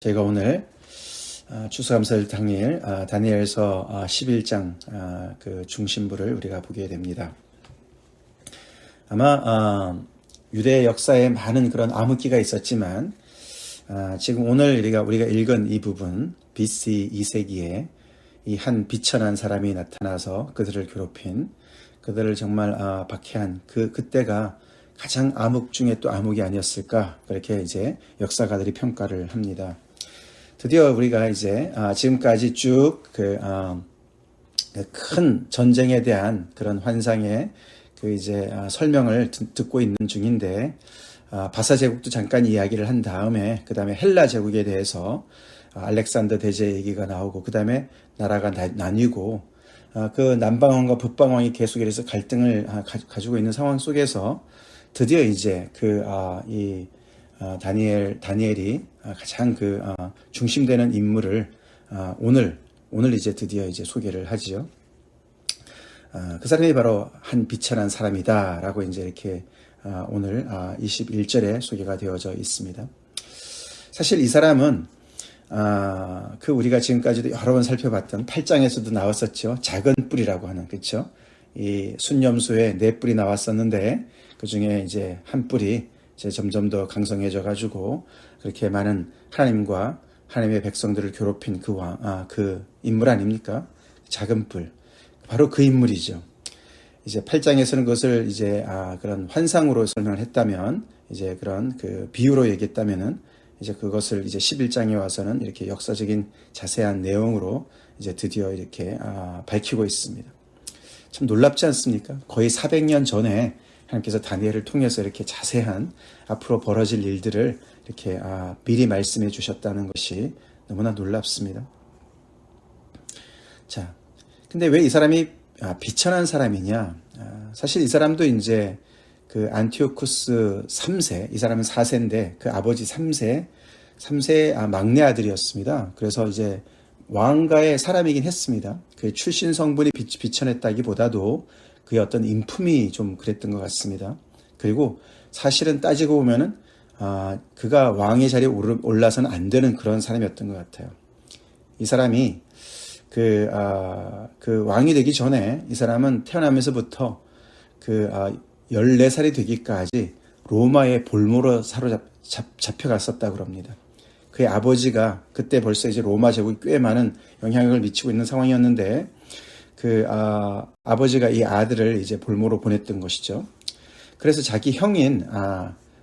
저희가 오늘 추수감사절 당일 다니엘서 11장 그 중심부를 우리가 보게 됩니다. 아마 유대 역사에 많은 그런 암흑기가 있었지만 지금 오늘 우리가 읽은 이 부분 BC 2세기에 이 한 비천한 사람이 나타나서 그들을 괴롭힌, 그들을 정말 박해한 그때가 가장 암흑 중에 또 암흑이 아니었을까, 그렇게 이제 역사가들이 평가를 합니다. 드디어 우리가 이제 지금까지 쭉 큰 전쟁에 대한 그런 환상의 이제 설명을 듣고 있는 중인데, 바사 제국도 잠깐 이야기를 한 다음에 그 다음에 헬라 제국에 대해서 알렉산더 대제 얘기가 나오고, 그 다음에 나라가 나뉘고, 그 남방왕과 북방왕이 계속해서 갈등을 가지고 있는 상황 속에서 드디어 이제 다니엘이 가장 중심되는 인물을 오늘 이제 드디어 이제 소개를 하지요. 그 사람이 바로 한 비천한 사람이다라고 이제 이렇게 오늘 21절에 소개가 되어져 있습니다. 사실 이 사람은 우리가 지금까지도 여러 번 살펴봤던 8장에서도 나왔었죠. 작은 뿔이라고 하는, 그렇죠? 이 순념소에 4뿔이 나왔었는데 그 중에 이제 한 뿔이 이제 점점 더 강성해져 가지고 그렇게 많은 하나님과 하나님의 백성들을 괴롭힌 그 인물 아닙니까? 작은 뿔. 바로 그 인물이죠. 이제 8장에서는 그것을 이제 그런 환상으로 설명을 했다면, 이제 그런 그 비유로 얘기했다면은, 이제 그것을 이제 11장에 와서는 이렇게 역사적인 자세한 내용으로 이제 드디어 이렇게 밝히고 있습니다. 참 놀랍지 않습니까? 거의 400년 전에 하나님께서 다니엘을 통해서 이렇게 자세한 앞으로 벌어질 일들을 이렇게 미리 말씀해 주셨다는 것이 너무나 놀랍습니다. 자, 근데 왜 이 사람이 비천한 사람이냐? 사실 이 사람도 이제 그 안티오쿠스 3세, 이 사람은 4세인데 그 아버지 3세 막내 아들이었습니다. 그래서 이제 왕가의 사람이긴 했습니다. 그 출신 성분이 비천했다기보다도 그의 어떤 인품이 좀 그랬던 것 같습니다. 그리고 사실은 따지고 보면은 그가 왕의 자리에 올라서는 안 되는 그런 사람이었던 것 같아요. 이 사람이 그 왕이 되기 전에 이 사람은 태어나면서부터 14살이 되기까지 로마의 볼모로 잡혀갔었다고 합니다. 그의 아버지가 그때 벌써 이제 로마 제국이 꽤 많은 영향력을 미치고 있는 상황이었는데, 아버지가 이 아들을 이제 볼모로 보냈던 것이죠. 그래서 자기 형인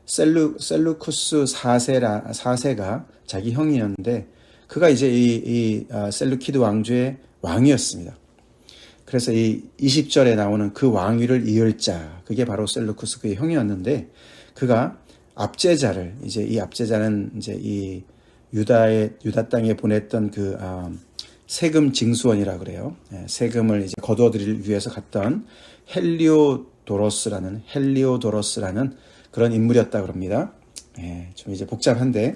셀루쿠스 4세가 자기 형이었는데, 그가 이제 이 셀루키드 왕조의 왕이었습니다. 그래서 이 20절에 나오는 그 왕위를 이을 자, 그게 바로 셀루쿠스 그의 형이었는데, 그가 압제자를, 이제 이 압제자는 이제 이 유다 땅에 보냈던 세금 징수원이라 그래요. 세금을 이제 거두어들이기 위해서 갔던 헬리오도로스라는 그런 인물이었다고 합니다. 좀 이제 복잡한데,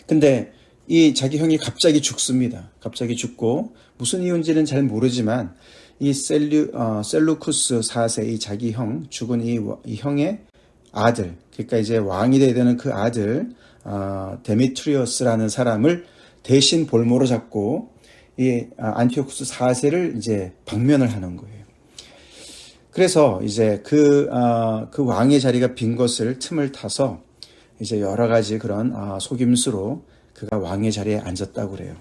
근데 이 자기 형이 갑자기 죽습니다. 갑자기 죽고 무슨 이유인지는 잘 모르지만 이 셀루쿠스 4세, 이 자기 형, 죽은 이 형의 아들, 그러니까 이제 왕이 돼야 되는 그 아들 데미트리오스라는 사람을 대신 볼모로 잡고 이 안티오쿠스 4세를 이제 방면을 하는 거예요. 그래서 이제 그 왕의 자리가 빈 것을 틈을 타서 이제 여러 가지 그런 속임수로 그가 왕의 자리에 앉았다고 그래요.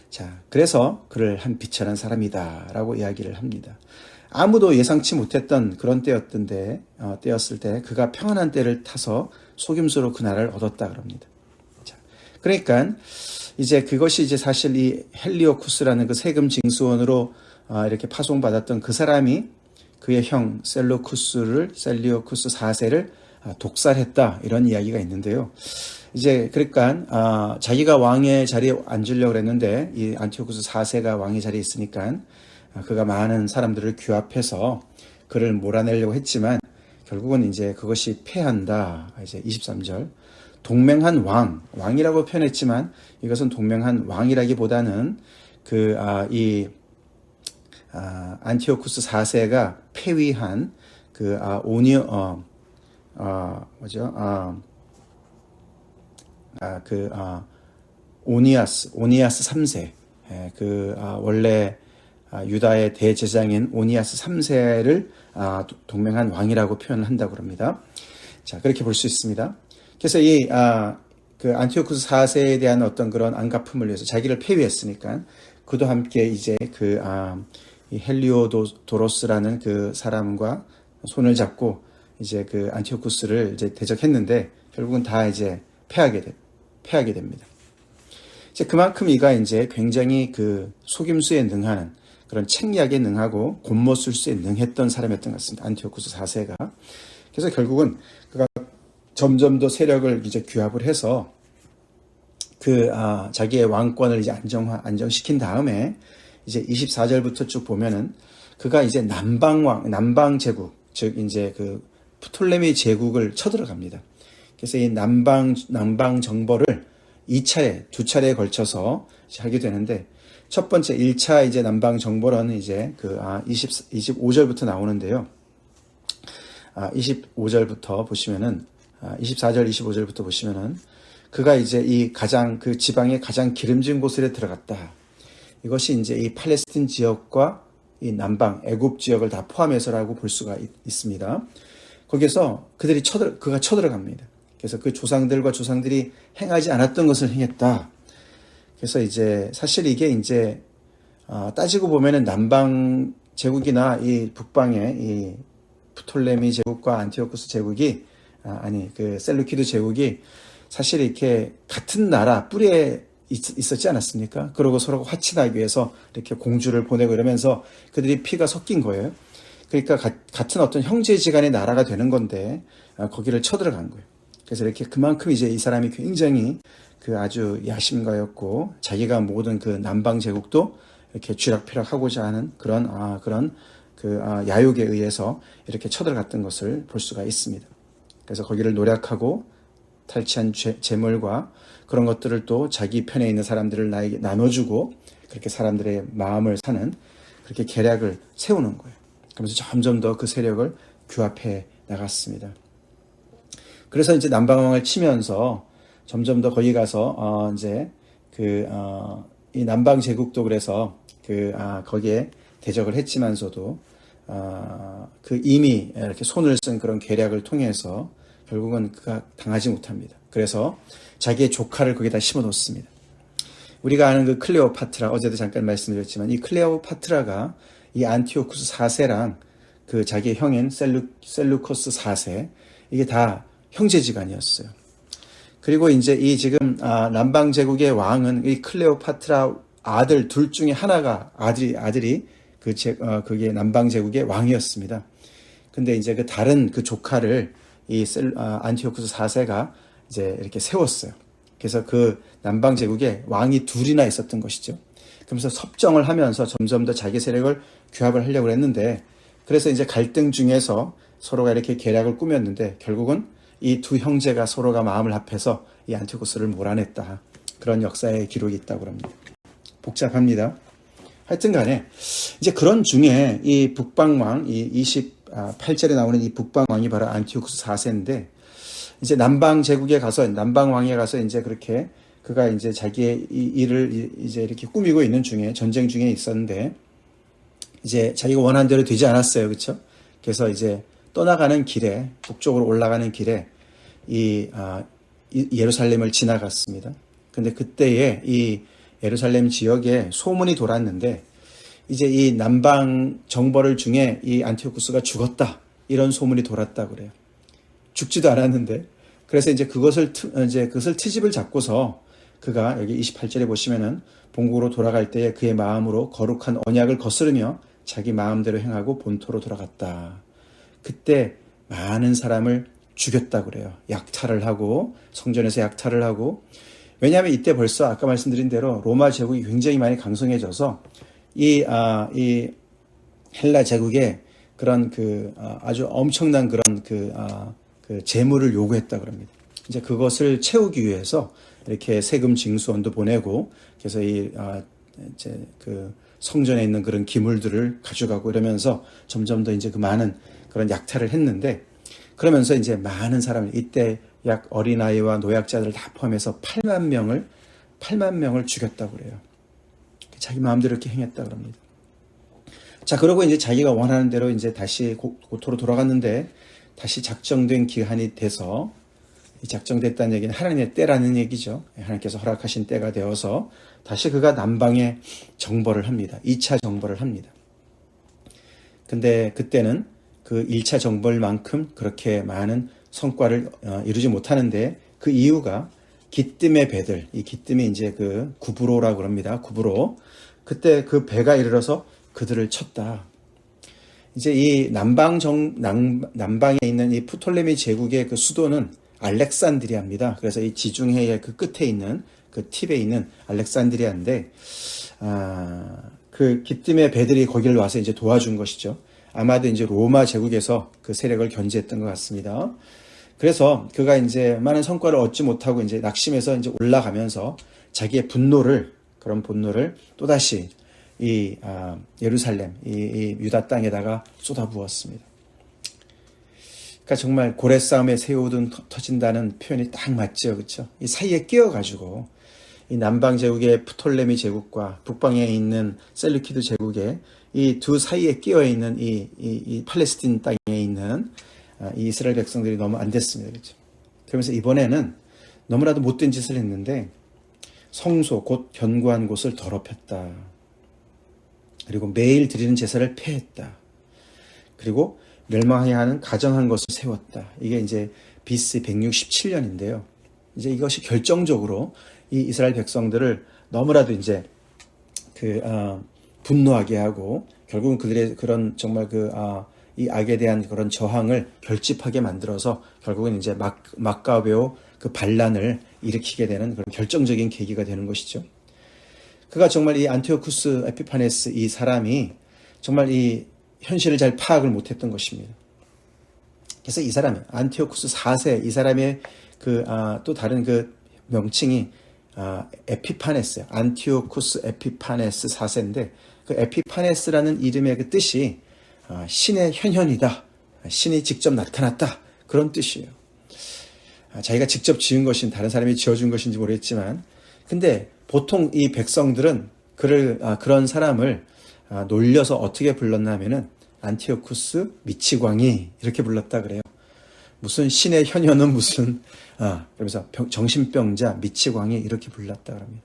자, 그래서 그를 한 비천한 사람이다라고 이야기를 합니다. 아무도 예상치 못했던 그런 때였을 때 그가 평안한 때를 타서 속임수로 그 나라를 얻었다 그럽니다. 자, 그러니까 이제 그것이 이제 사실 이 헬리오쿠스라는 그 세금 징수원으로 이렇게 파송받았던 그 사람이 그의 형 셀루쿠스 4세를 독살했다, 이런 이야기가 있는데요. 이제 그러니까 자기가 왕의 자리에 앉으려고 했는데 이 안티오쿠스 4세가 왕의 자리에 있으니까 그가 많은 사람들을 규합해서 그를 몰아내려고 했지만 결국은 이제 그것이 패한다. 이제 23절. 동맹한 왕이라고 표현했지만 이것은 동맹한 왕이라기보다는 안티오쿠스 4세가 패위한 오니아스 3세, 원래 유다의 대제사장인 오니아스 3세를 동맹한 왕이라고 표현을 한다고 합니다. 자, 그렇게 볼 수 있습니다. 그래서 그 안티오쿠스 4세에 대한 어떤 그런 안갚음을 위해서 자기를 폐위했으니까 그도 함께 이제 이 헬리오도로스라는 그 사람과 손을 잡고 이제 그 안티오쿠스를 이제 대적했는데 결국은 다 이제 패하게 됩니다. 이제 그만큼 이가 이제 굉장히 그 속임수에 능하는 그런 책략에 능하고 곤모술수에 능했던 사람이었던 것 같습니다. 안티오쿠스 4세가. 그래서 결국은 그가 점점 더 세력을 이제 규합을 해서 자기의 왕권을 이제 안정시킨 다음에 이제 24절부터 쭉 보면은 그가 이제 남방 제국, 즉 이제 그 프톨레미 제국을 쳐들어갑니다. 그래서 이 남방 정벌을 두 차례에 걸쳐서 하게 되는데 첫 번째 1차 이제 남방 정벌은 이제 25절부터 나오는데요. 25절부터 보시면은 24절 25절부터 보시면은 그가 이제 그 지방의 가장 기름진 곳에 들어갔다. 이것이 이제 이 팔레스틴 지역과 이 남방 애굽 지역을 다 포함해서라고 볼 수가 있습니다. 거기서 그가 쳐들어갑니다. 그래서 그 조상들이 행하지 않았던 것을 행했다. 그래서 이제 사실 이게 이제 따지고 보면은 남방 제국이나 이 북방의 이 프톨레미 제국과 안티오쿠스 제국이 그 셀루키드 제국이 사실 이렇게 같은 나라 뿌리에 있었지 않았습니까? 그러고 서로 화친하기 위해서 이렇게 공주를 보내고 이러면서 그들이 피가 섞인 거예요. 그러니까 같은 어떤 형제지간의 나라가 되는 건데 거기를 쳐들어간 거예요. 그래서 이렇게 그만큼 이제 이 사람이 굉장히 그 아주 야심가였고 자기가 모든 그 남방 제국도 이렇게 쥐락펴락하고자 하는 그런 야욕에 의해서 이렇게 쳐들어갔던 것을 볼 수가 있습니다. 그래서 거기를 노략하고 탈취한 재물과 그런 것들을 또 자기 편에 있는 사람들을 나에게 나눠주고 그렇게 사람들의 마음을 사는 그렇게 계략을 세우는 거예요. 그러면서 점점 더 그 세력을 규합해 나갔습니다. 그래서 이제 남방왕을 치면서 점점 더 거기 가서 이제 이 남방 제국도 그래서 거기에 대적을 했지만서도 이미 이렇게 손을 쓴 그런 계략을 통해서 결국은 그가 당하지 못합니다. 그래서 자기의 조카를 거기다 심어 놓습니다. 우리가 아는 그 클레오파트라, 어제도 잠깐 말씀드렸지만 이 클레오파트라가 이 안티오쿠스 4세랑 그 자기의 형인 셀루코스 4세, 이게 다 형제지간이었어요. 그리고 이제 이 지금 남방 제국의 왕은 이 클레오파트라 아들 둘 중에 하나가 아들이 그게 남방 제국의 왕이었습니다. 근데 이제 그 다른 그 조카를 이 안티오쿠스 4세가 이제 이렇게 세웠어요. 그래서 그 남방 제국에 왕이 둘이나 있었던 것이죠. 그러면서 섭정을 하면서 점점 더 자기 세력을 규합을 하려고 했는데, 그래서 이제 갈등 중에서 서로가 이렇게 계략을 꾸몄는데 결국은 이 두 형제가 서로가 마음을 합해서 이 안티오쿠스를 몰아냈다. 그런 역사의 기록이 있다고 합니다. 복잡합니다. 하여튼 간에 이제 그런 중에 이 북방왕, 이 28절에 나오는 이 북방왕이 바로 안티오쿠스 4세인데, 이제 남방 제국에 가서, 남방왕에 가서 이제 그렇게 그가 이제 자기의 일을 이제 이렇게 꾸미고 있는 중에, 전쟁 중에 있었는데, 이제 자기가 원한 대로 되지 않았어요. 그쵸? 그래서 이제 떠나가는 길에, 북쪽으로 올라가는 길에 이 예루살렘을 지나갔습니다. 근데 그때에 이 예루살렘 지역에 소문이 돌았는데, 이제 이 남방 정벌을 중에 이 안티오쿠스가 죽었다, 이런 소문이 돌았다 그래요. 죽지도 않았는데. 그래서 이제 그것을 트집을 잡고서 그가 여기 28절에 보시면은 본국으로 돌아갈 때에 그의 마음으로 거룩한 언약을 거스르며 자기 마음대로 행하고 본토로 돌아갔다. 그때 많은 사람을 죽였다 그래요. 약탈을 하고, 성전에서 약탈을 하고. 왜냐하면 이때 벌써 아까 말씀드린 대로 로마 제국이 굉장히 많이 강성해져서 이 헬라 제국의 그런 아주 엄청난 그런 그 재물을 요구했다 그럽니다. 이제 그것을 채우기 위해서 이렇게 세금 징수원도 보내고, 그래서 이제 그 성전에 있는 그런 기물들을 가져가고 이러면서 점점 더 이제 그 많은 그런 약탈을 했는데, 그러면서 이제 많은 사람을, 이때 약 어린아이와 노약자들 다 포함해서 8만 명을 죽였다고 그래요. 자기 마음대로 이렇게 행했다 그럽니다. 자, 그러고 이제 자기가 원하는 대로 이제 다시 고토로 돌아갔는데 다시 작정된 기한이 돼서, 이 작정됐다는 얘기는 하나님의 때라는 얘기죠. 하나님께서 허락하신 때가 되어서 다시 그가 남방에 정벌을 합니다. 2차 정벌을 합니다. 근데 그때는 그 1차 정벌만큼 그렇게 많은 성과를 이루지 못하는데, 그 이유가 기뜸의 배들, 이 기뜸이 이제 그 구브로라고 그럽니다. 구브로. 그때 그 배가 이르러서 그들을 쳤다. 이제 이 남방에 있는 이 프톨레미 제국의 그 수도는 알렉산드리아입니다. 그래서 이 지중해의 그 끝에 있는 그 팁에 있는 알렉산드리아인데, 그 기뜸의 배들이 거기를 와서 이제 도와준 것이죠. 아마도 이제 로마 제국에서 그 세력을 견제했던 것 같습니다. 그래서 그가 이제 많은 성과를 얻지 못하고 이제 낙심해서 이제 올라가면서 자기의 그런 분노를 또다시 이 예루살렘, 이 유다 땅에다가 쏟아부었습니다. 그러니까 정말 고래 싸움에 새우등 터진다는 표현이 딱 맞죠, 그렇죠? 이 사이에 끼어가지고 이 남방 제국의 프톨레미 제국과 북방에 있는 셀루키드 제국의 이 두 사이에 끼어 있는 이 팔레스틴 땅에 있는 이 이스라엘 백성들이 너무 안 됐습니다, 그렇죠? 그러면서 이번에는 너무나도 못된 짓을 했는데, 성소 곧 견고한 곳을 더럽혔다. 그리고 매일 드리는 제사를 폐했다. 그리고 멸망해야 하는 가정한 것을 세웠다. 이게 이제 BC 167년인데요. 이제 이것이 결정적으로 이 이스라엘 백성들을 너무나도 이제 분노하게 하고, 결국은 그들의 그런 정말 이 악에 대한 그런 저항을 결집하게 만들어서 결국은 이제 막가베오 그 반란을 일으키게 되는 그런 결정적인 계기가 되는 것이죠. 그가 정말 이 안티오쿠스 에피파네스 이 사람이 정말 이 현실을 잘 파악을 못했던 것입니다. 그래서 이 사람이 안티오쿠스 4세, 이 사람의 또 다른 그 명칭이 에피파네스예요. 안티오쿠스 에피파네스 4세인데, 그 에피파네스라는 이름의 그 뜻이 신의 현현이다, 신이 직접 나타났다, 그런 뜻이에요. 자기가 직접 지은 것인 다른 사람이 지어준 것인지 모르겠지만, 근데 보통 이 백성들은 그런 사람을 놀려서 어떻게 불렀냐면은 안티오쿠스 미치광이 이렇게 불렀다 그래요. 무슨 신의 현현은 무슨 그러면서 정신병자 미치광이 이렇게 불렀다 그럽니다.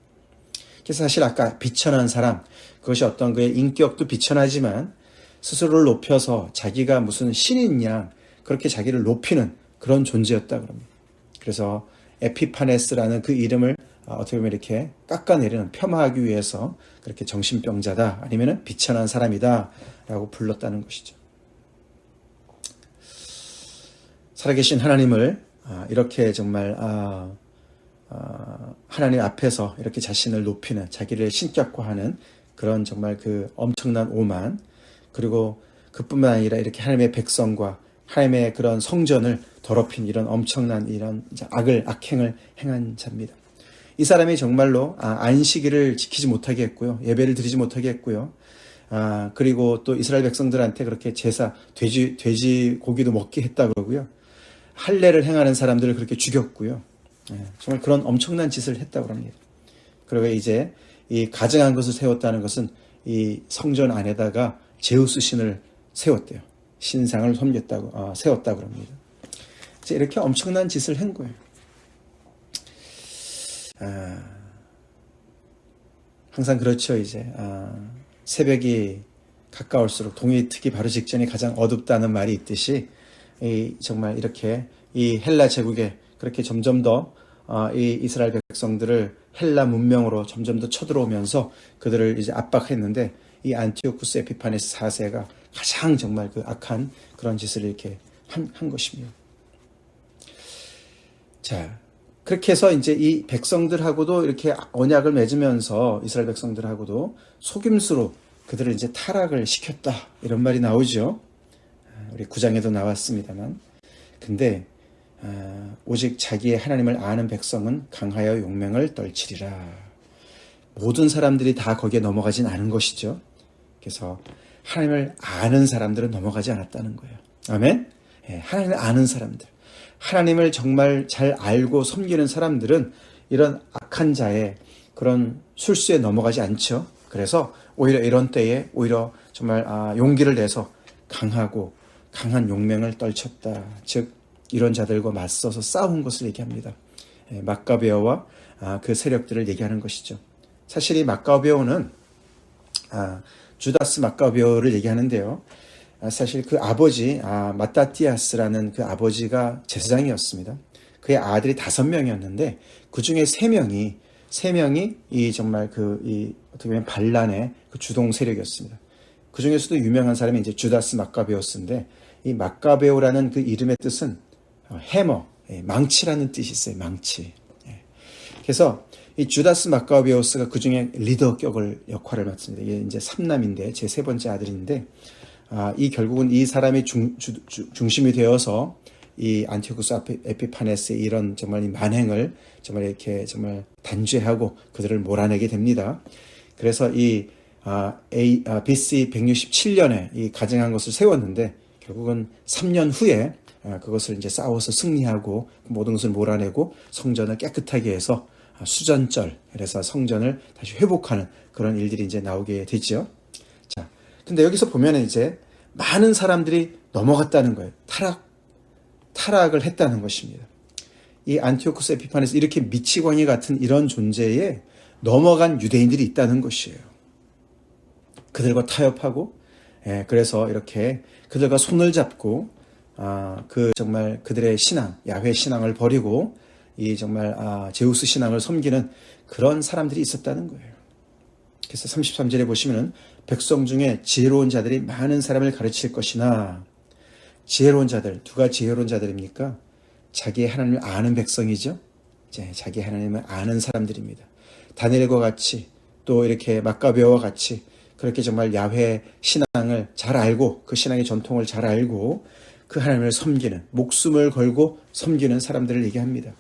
그래서 사실 아까 비천한 사람, 그것이 어떤 그의 인격도 비천하지만 스스로를 높여서 자기가 무슨 신인 양 그렇게 자기를 높이는 그런 존재였다 그럽니다. 그래서 에피파네스라는 그 이름을 어떻게 보면 이렇게 깎아내리는, 폄하하기 위해서 그렇게 정신병자다, 아니면은 비천한 사람이다 라고 불렀다는 것이죠. 살아계신 하나님을 이렇게 정말 하나님 앞에서 이렇게 자신을 높이는, 자기를 신격화하는 그런 정말 그 엄청난 오만, 그리고 그뿐만 아니라 이렇게 하나님의 백성과 하나님의 그런 성전을 더럽힌 이런 엄청난 이런 악행을 행한 자입니다. 이 사람이 정말로 안식일을 지키지 못하게 했고요, 예배를 드리지 못하게 했고요, 그리고 또 이스라엘 백성들한테 그렇게 제사, 돼지 고기도 먹게 했다 그러고요, 할례를 행하는 사람들을 그렇게 죽였고요. 정말 그런 엄청난 짓을 했다고 합니다. 그리고 이제 이 가증한 것을 세웠다는 것은 이 성전 안에다가 제우스 신을 세웠대요. 신상을 세웠다고 합니다. 이렇게 엄청난 짓을 한 거예요. 항상 그렇죠. 이제 새벽이 가까울수록 동이 트기 바로 직전이 가장 어둡다는 말이 있듯이, 정말 이렇게 이 헬라 제국에 그렇게 점점 더 이 이스라엘 백성들을 헬라 문명으로 점점 더 쳐들어오면서 그들을 이제 압박했는데, 이 안티오쿠스 에피파네스 4세가 가장 정말 그 악한 그런 짓을 이렇게 한 것입니다. 자, 그렇게 해서 이제 이 백성들하고도 이렇게 언약을 맺으면서 이스라엘 백성들하고도 속임수로 그들을 이제 타락을 시켰다, 이런 말이 나오죠. 우리 9장에도 나왔습니다만. 근데 오직 자기의 하나님을 아는 백성은 강하여 용맹을 떨치리라. 모든 사람들이 다 거기에 넘어가진 않은 것이죠. 그래서 하나님을 아는 사람들은 넘어가지 않았다는 거예요. 아멘? 하나님을 아는 사람들, 하나님을 정말 잘 알고 섬기는 사람들은 이런 악한 자의 그런 술수에 넘어가지 않죠. 그래서 오히려 이런 때에 오히려 정말 용기를 내서 강한 용맹을 떨쳤다. 즉 이런 자들과 맞서서 싸운 것을 얘기합니다. 마카베오와 그 세력들을 얘기하는 것이죠. 사실 이 마카베오는 주다스 마카베오를 얘기하는데요. 사실 그 아버지 마따티아스라는 그 아버지가 제사장이었습니다. 그의 아들이 5명이었는데 그 중에 3명이 이 정말 이 어떻게 보면 반란의 그 주동 세력이었습니다. 그 중에서도 유명한 사람이 이제 주다스 마카베오스인데 이 마카베오라는 그 이름의 뜻은 해머, 망치라는 뜻이 있어요. 망치. 그래서 이 주다스 마카베오스가 그 중에 리더 역할을 맡습니다. 이게 이제 3남인데 제 3번째 아들인데 이 결국은 이 사람이 중심이 되어서 이 안티오쿠스 에피파네스의 이런 정말 이 만행을 정말 이렇게 정말 단죄하고 그들을 몰아내게 됩니다. 그래서 이 BC 167년에 이 가증한 것을 세웠는데 결국은 3년 후에 그것을 이제 싸워서 승리하고 모든 것을 몰아내고 성전을 깨끗하게 해서 수전절, 그래서 성전을 다시 회복하는 그런 일들이 이제 나오게 되죠. 자, 근데 여기서 보면은 이제 많은 사람들이 넘어갔다는 거예요. 타락을 했다는 것입니다. 이 안티오쿠스 에피파네스 이렇게 미치광이 같은 이런 존재에 넘어간 유대인들이 있다는 것이에요. 그들과 타협하고, 그래서 이렇게 그들과 손을 잡고, 정말 그들의 신앙, 야훼 신앙을 버리고, 이 정말, 제우스 신앙을 섬기는 그런 사람들이 있었다는 거예요. 그래서 33절에 보시면은, 백성 중에 지혜로운 자들이 많은 사람을 가르칠 것이나, 지혜로운 자들, 누가 지혜로운 자들입니까? 자기의 하나님을 아는 백성이죠. 자기 하나님을 아는 사람들입니다. 다니엘과 같이, 또 이렇게 마카베오와 같이, 그렇게 정말 야훼 신앙을 잘 알고 그 신앙의 전통을 잘 알고 그 하나님을 섬기는 목숨을 걸고 섬기는 사람들을 얘기합니다.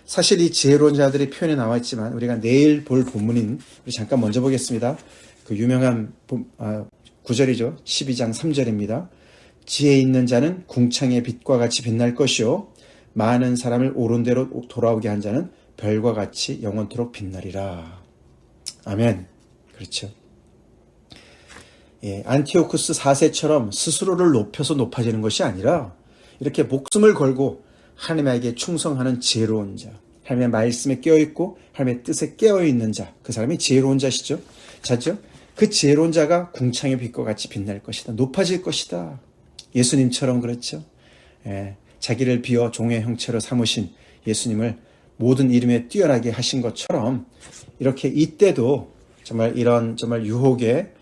사실 이 지혜로운 자들이 표현에 나와 있지만 우리가 내일 볼 본문인 우리 잠깐 먼저 보겠습니다. 그 유명한 구절이죠. 12장 3절입니다. 지혜 있는 자는 궁창의 빛과 같이 빛날 것이요 많은 사람을 옳은 대로 돌아오게 한 자는 별과 같이 영원토록 빛나리라. 아멘. 그렇죠. 안티오쿠스 4세처럼 스스로를 높여서 높아지는 것이 아니라 이렇게 목숨을 걸고 하나님에게 충성하는 지혜로운 자, 하나님의 말씀에 깨어있고 하나님의 뜻에 깨어있는 자, 그 사람이 지혜로운 자죠. 그 지혜로운 자가 궁창의 빛과 같이 빛날 것이다. 높아질 것이다. 예수님처럼 그렇죠. 자기를 비워 종의 형체로 삼으신 예수님을 모든 이름에 뛰어나게 하신 것처럼 이렇게 이때도 정말 이런 정말 유혹에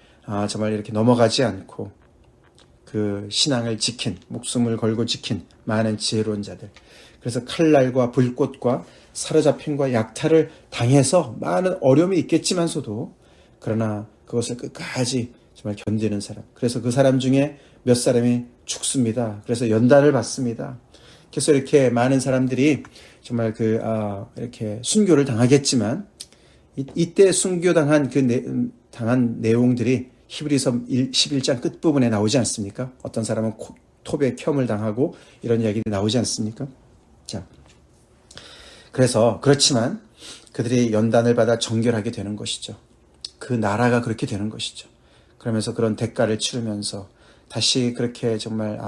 정말 이렇게 넘어가지 않고 그 신앙을 지킨, 목숨을 걸고 지킨 많은 지혜로운 자들. 그래서 칼날과 불꽃과 사로잡힘과 약탈을 당해서 많은 어려움이 있겠지만서도 그러나 그것을 끝까지 정말 견디는 사람. 그래서 그 사람 중에 몇 사람이 죽습니다. 그래서 연단을 받습니다. 그래서 이렇게 많은 사람들이 정말 이렇게 순교를 당하겠지만 이때 순교당한 당한 내용들이 히브리서 11장 끝부분에 나오지 않습니까? 어떤 사람은 톱에 켬을 당하고 이런 이야기들이 나오지 않습니까? 자, 그래서 그렇지만 그들이 연단을 받아 정결하게 되는 것이죠. 그 나라가 그렇게 되는 것이죠. 그러면서 그런 대가를 치르면서 다시 그렇게 정말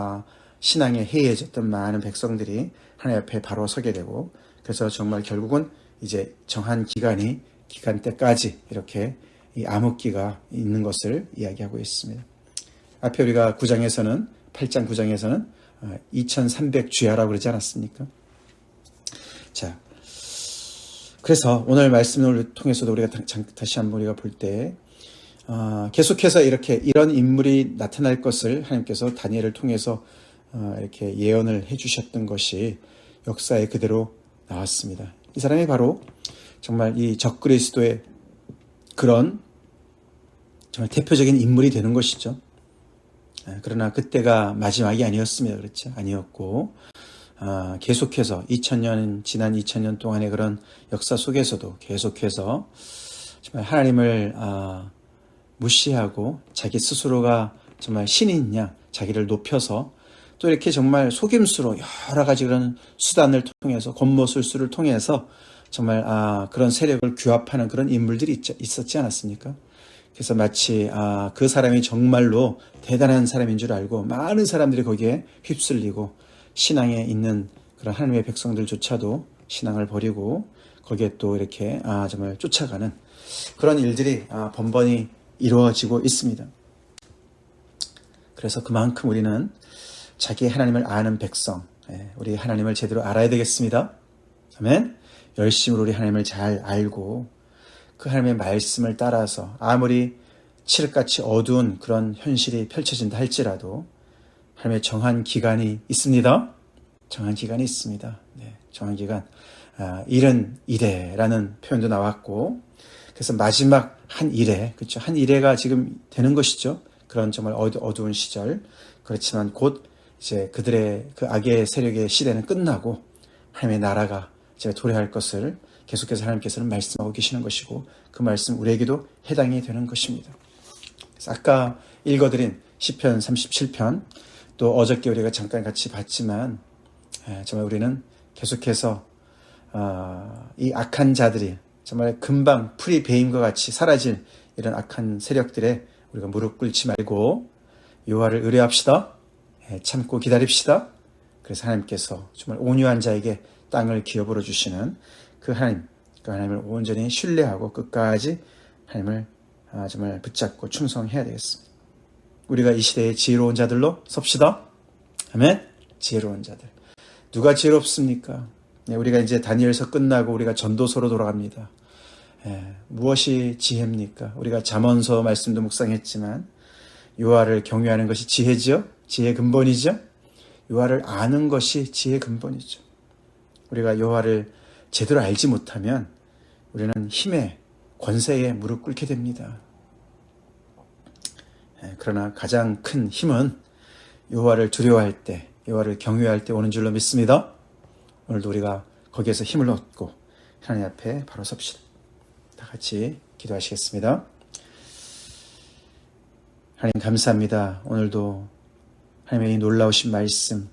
신앙에 해이해졌던 많은 백성들이 하나님 앞에 바로 서게 되고 그래서 정말 결국은 이제 정한 기간 때까지 이렇게 이 암흑기가 있는 것을 이야기하고 있습니다. 앞에 우리가 8장 9장에서는 2300주야라고 그러지 않았습니까? 자, 그래서 오늘 말씀을 통해서도 우리가 다시 한번 우리가 볼 때 계속해서 이런 인물이 나타날 것을 하나님께서 다니엘을 통해서 이렇게 예언을 해주셨던 것이 역사에 그대로 나왔습니다. 이 사람이 바로 정말 이 적그리스도의 그런 정말 대표적인 인물이 되는 것이죠. 그러나 그때가 마지막이 아니었습니다. 그렇죠? 아니었고 계속해서 지난 2000년 동안의 그런 역사 속에서도 계속해서 정말 하나님을 무시하고 자기 스스로가 정말 신인 양 자기를 높여서 또 이렇게 정말 속임수로 여러 가지 그런 수단을 통해서 권모술수를 통해서 정말 그런 세력을 규합하는 그런 인물들이 있었지 않았습니까? 그래서 마치 그 사람이 정말로 대단한 사람인 줄 알고 많은 사람들이 거기에 휩쓸리고 신앙에 있는 그런 하나님의 백성들조차도 신앙을 버리고 거기에 또 이렇게 정말 쫓아가는 그런 일들이 번번이 이루어지고 있습니다. 그래서 그만큼 우리는 자기 하나님을 아는 백성, 우리 하나님을 제대로 알아야 되겠습니다. 아멘. 열심으로 우리 하나님을 잘 알고 그 하나님의 말씀을 따라서 아무리 칠흑같이 어두운 그런 현실이 펼쳐진다 할지라도 하나님의 정한 기간이 있습니다. 정한 기간이 있습니다. 정한 기간. 일은 이래라는 표현도 나왔고, 그래서 마지막 한 이래, 그렇죠? 한 이래가 지금 되는 것이죠. 그런 정말 어두운 시절. 그렇지만 곧 이제 그들의 그 악의 세력의 시대는 끝나고 하나님의 나라가 이제 도래할 것을 계속해서 하나님께서는 말씀하고 계시는 것이고, 그 말씀 우리에게도 해당이 되는 것입니다. 그래서 아까 읽어드린 시편 37편, 또 어저께 우리가 잠깐 같이 봤지만 정말 우리는 계속해서 이 악한 자들이 정말 금방 풀이 베임과 같이 사라질 이런 악한 세력들에 우리가 무릎 꿇지 말고 여호와를 의뢰합시다. 참고 기다립시다. 그래서 하나님께서 정말 온유한 자에게 땅을 기업으로 주시는 그 하나님을 온전히 신뢰하고 끝까지 하나님을 정말 붙잡고 충성해야 되겠습니다. 우리가 이 시대의 지혜로운 자들로 섭시다. 아멘. 지혜로운 자들. 누가 지혜롭습니까? 우리가 이제 다니엘서 끝나고 우리가 전도서로 돌아갑니다. 무엇이 지혜입니까? 우리가 잠언서 말씀도 묵상했지만 여호와를 경외하는 것이 지혜죠. 지혜의 근본이죠. 여호와를 아는 것이 지혜의 근본이죠. 우리가 여호와를 제대로 알지 못하면 우리는 힘에 권세에 무릎 꿇게 됩니다. 그러나 가장 큰 힘은 여호와를 두려워할 때, 여호와를 경외할 때 오는 줄로 믿습니다. 오늘도 우리가 거기에서 힘을 얻고 하나님 앞에 바로 섭시다. 다 같이 기도하시겠습니다. 하나님 감사합니다. 오늘도 하나님의 이 놀라우신 말씀,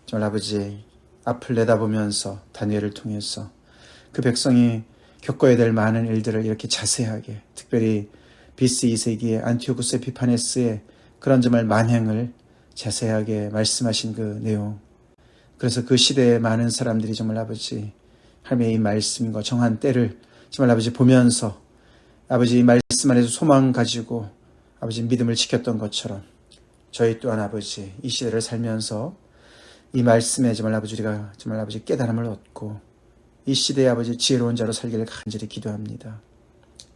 정말 아버지 앞을 내다보면서 다니엘을 통해서 그 백성이 겪어야 될 많은 일들을 이렇게 자세하게, 특별히 BC 2세기의 안티오쿠스 에피파네스의 그런 정말 만행을 자세하게 말씀하신 그 내용, 그래서 그 시대의 많은 사람들이 정말 아버지 하나님의 이 말씀과 정한 때를 정말 아버지 보면서 아버지 이 말씀 안에서 소망 가지고 아버지 믿음을 지켰던 것처럼 저희 또한 아버지 이 시대를 살면서 이 말씀에 정말 아버지 우리가 정말 아버지 깨달음을 얻고 이 시대의 아버지 지혜로운 자로 살기를 간절히 기도합니다.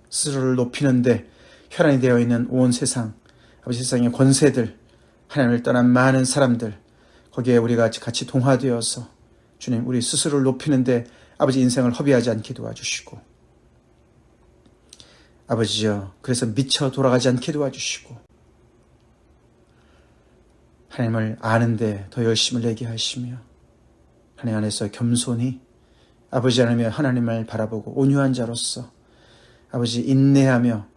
스스로를 높이는데 혈안이 되어 있는 온 세상, 아버지 세상의 권세들, 하나님을 떠난 많은 사람들, 거기에 우리가 같이 동화되어서 주님 우리 스스로를 높이는데 아버지 인생을 허비하지 않게 도와주시고, 아버지여 그래서 미쳐 돌아가지 않게 도와주시고, 하나님을 아는데 더 열심을 내게 하시며 하나님 안에서 겸손히 아버지 하나님을 바라보고 온유한 자로서 아버지 인내하며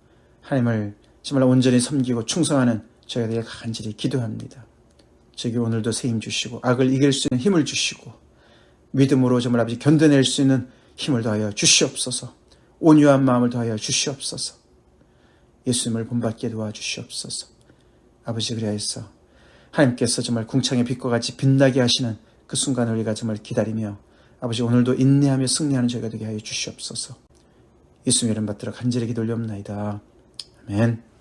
하나님을 정말 온전히 섬기고 충성하는 저희가 되게 간절히 기도합니다. 저에게 오늘도 새 힘 주시고 악을 이길 수 있는 힘을 주시고 믿음으로 정말 아버지 견뎌낼 수 있는 힘을 더하여 주시옵소서. 온유한 마음을 더하여 주시옵소서. 예수님을 본받게 도와주시옵소서. 아버지 그리하여서 하나님께서 정말 궁창의 빛과 같이 빛나게 하시는 그 순간을 우리가 정말 기다리며 아버지 오늘도 인내하며 승리하는 저희가 되게 하여 주시옵소서. 예수님 이름 받들어 간절히 기도 올려옵나이다. 아멘.